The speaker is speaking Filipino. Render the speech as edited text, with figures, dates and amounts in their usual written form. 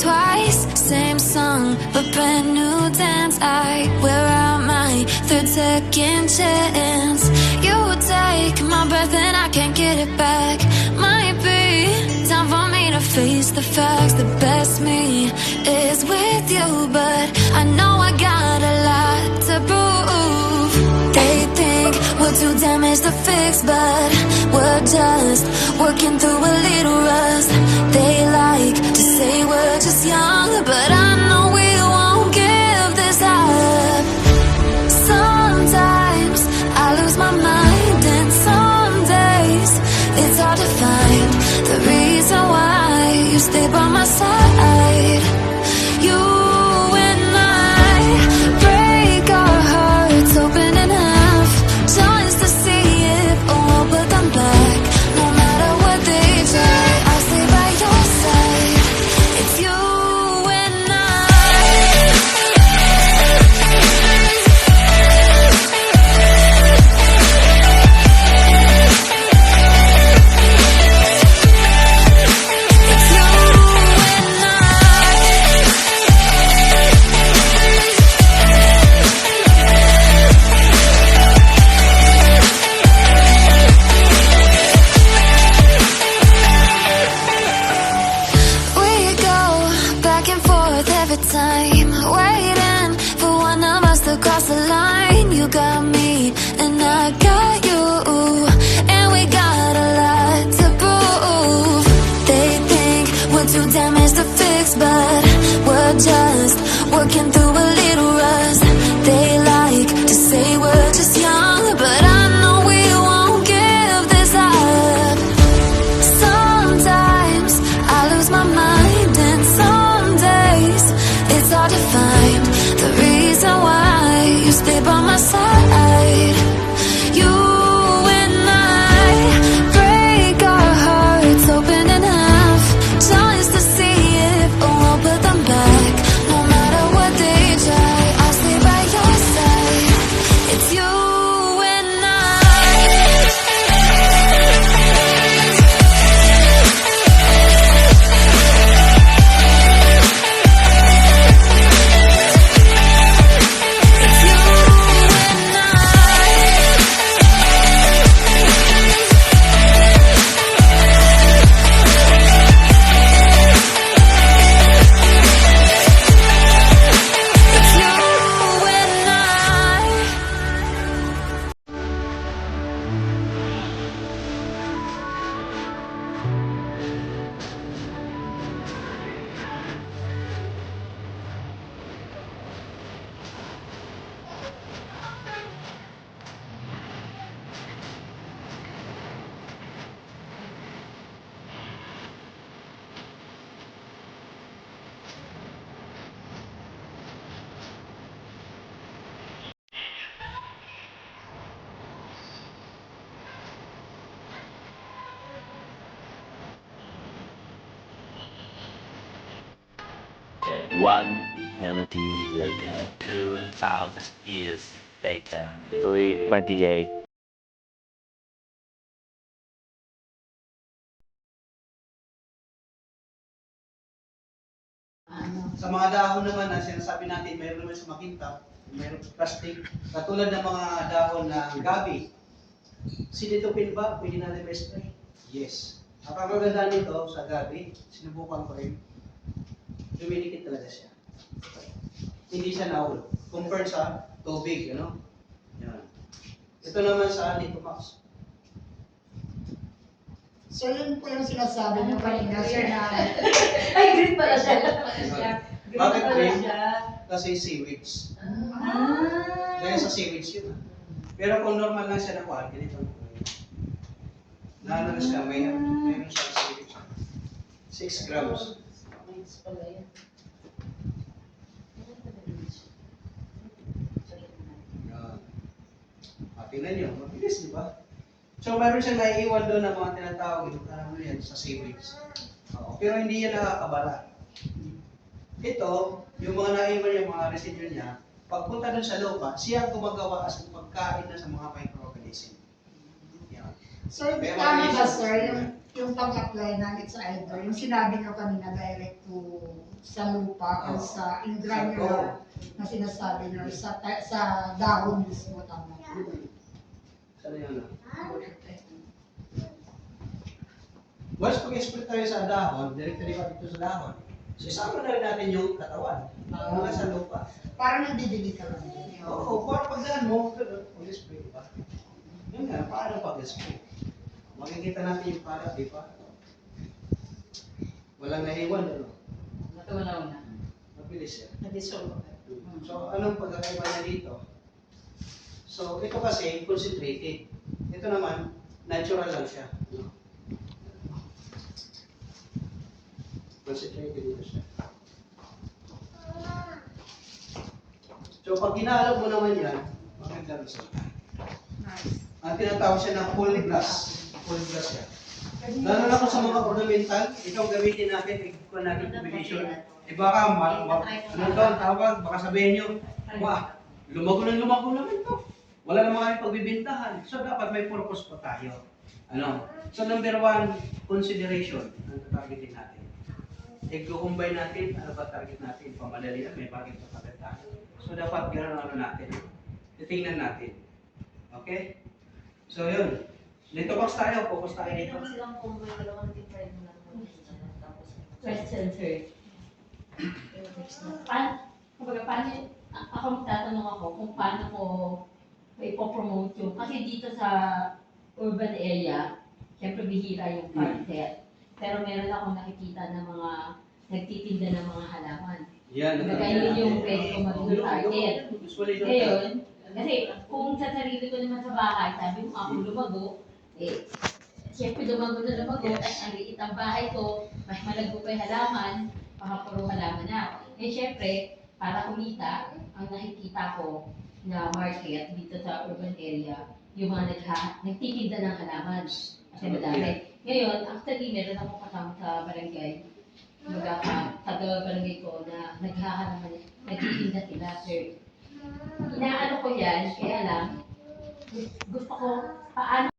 twice, same song, but brand new dance. I wear out my third second chance. You take my breath and I can't get it back. Might be time for me to face the facts. The best me is with you, but I know I got a lot to prove. They think we're too damaged to fix, but we're just working through a little rust. They like to say we're just young, but I know we won't give this up. Sometimes I lose my mind, and some days it's hard to find the reason why you stay by my side. You and I break our hearts open in half, just to see if we'll put them back. No matter what they try, I'll stay by your side. It's you and time, waiting for one of us to cross the line. You got me and I got you, and we got a lot to prove. They think we're too damaged to fix, but we're just working through a little rust. They like to say we're just young, but I know we won't give this up. Sometimes I lose my mind, and some days it's hard to find the reason why you stay by my side. You and I break our hearts open in half, just to see if we'll put them back. No matter what they try, I'll stay by your side. It's you and One eternity later, 2,000 years later, 328. Sa mga dahon naman na sinasabi natin, mayroon naman sa makintab, mayroon sa plastic, katulad ng mga dahon na gabi. Sinitupin ba? Pwede natin ma-spray? Yes. Ang kagagandaan nito sa gabi, sinubukan ko rin, dumidikit talaga siya. Hindi siya naul. Compared sa tubig, ano? Yan. Ito naman sa Litomax. So yun po yung sinasabi niyo kanina, sir, na Ay, green pala siya. Bakit pala green? siya. Kasi seaweeds. Ah. Dahil sa seaweeds yun. Pero kung normal lang siya na kuhan, ganito ang kulay. Lalo na siya, mayroon siya seaweeds. 6 grams. Green pala yan. Yan. Tingnan nyo, mabilis, di ba? So, mayroon siyang naiiwan doon ng mga tinatawag, ano yan, sa seaweeds. Pero hindi yan nakakabala. Ito, yung mga naiwan yung mga residue niya, pagpunta doon sa lupa, siya ang gumagawa as pagkain na sa mga microorganism. Yan. Sir, tama ba, sir, yung pag-apply ng It's Either, yung sinabi ko kanina, direct to sa lupa, Oo. sa indra Oo. niya na sinasabi niyo, sa dahon mismo, tama. Sana yun. Once pag-expert tayo sa dahon, directly pa dito sa dahon, so isama na rin natin yung katawan. Mga sa lupa. Parang nagdidilig ka lang. Oo, para pagdaan mo, pag-expert ba? Yun nga, paano pag-expert? Makikita natin yung para, di ba? Walang naiwan, ano? Natunaw na. Mabilis yan. Nadisolve. So, anong pagkakaiba niya dito? So, ito kasi, concentrated. Ito naman, natural lang siya. No? Concentrated dito siya. So, pag hinalo mo naman yan, maganda result. Nice. Ang tinatawag siya ng full glass. Full glass yan. Lalo na kung sa mga ornamental, itong gamitin natin, ikuha natin combination. Eh baka, ano to ang tawag, baka sabihin nyo, wah, lumago naman to. Wala naman kami pagbibintahan. So dapat may purpose pa tayo. Ano? So number one, consideration ang targetin natin. I-combine natin, ano ba target natin? Pamadali na, may bakit pa target tayo. So dapat gano'n ano natin. Titingnan natin. Okay? So yun. Dito box tayo, focus tayo dito. Ito silang combo yung dalawang different mo lang. Tapos, Question, sir. Paano, ako magtatanong ako kung paano ko ipopromote yung, kasi dito sa urban area, syempre bihira yung farm set. Pero meron akong nakikita ng mga nagtitinda ng mga halaman. Yan. Kaya yun yung pwede ko maging target. Usually doon. Ngayon, kasi kung sa sarili ko naman sa bahay, sabi mo ako lumago, eh, siyempre lumago na lumago, at ang liit ang bahay ko, mas malago pa yung halaman, baka puro halaman na. Eh, siyempre, para kumita, ang nakikita ko na market dito sa urban area, yung mga nagtitinda ng halaman. Kasi madami. Ngayon, actually, meron akong kasama sa barangay. Sa barangay ko na naghahalaman, nagtitinda sila, sir. Inaano ko yan, kaya lang, gusto ko, paano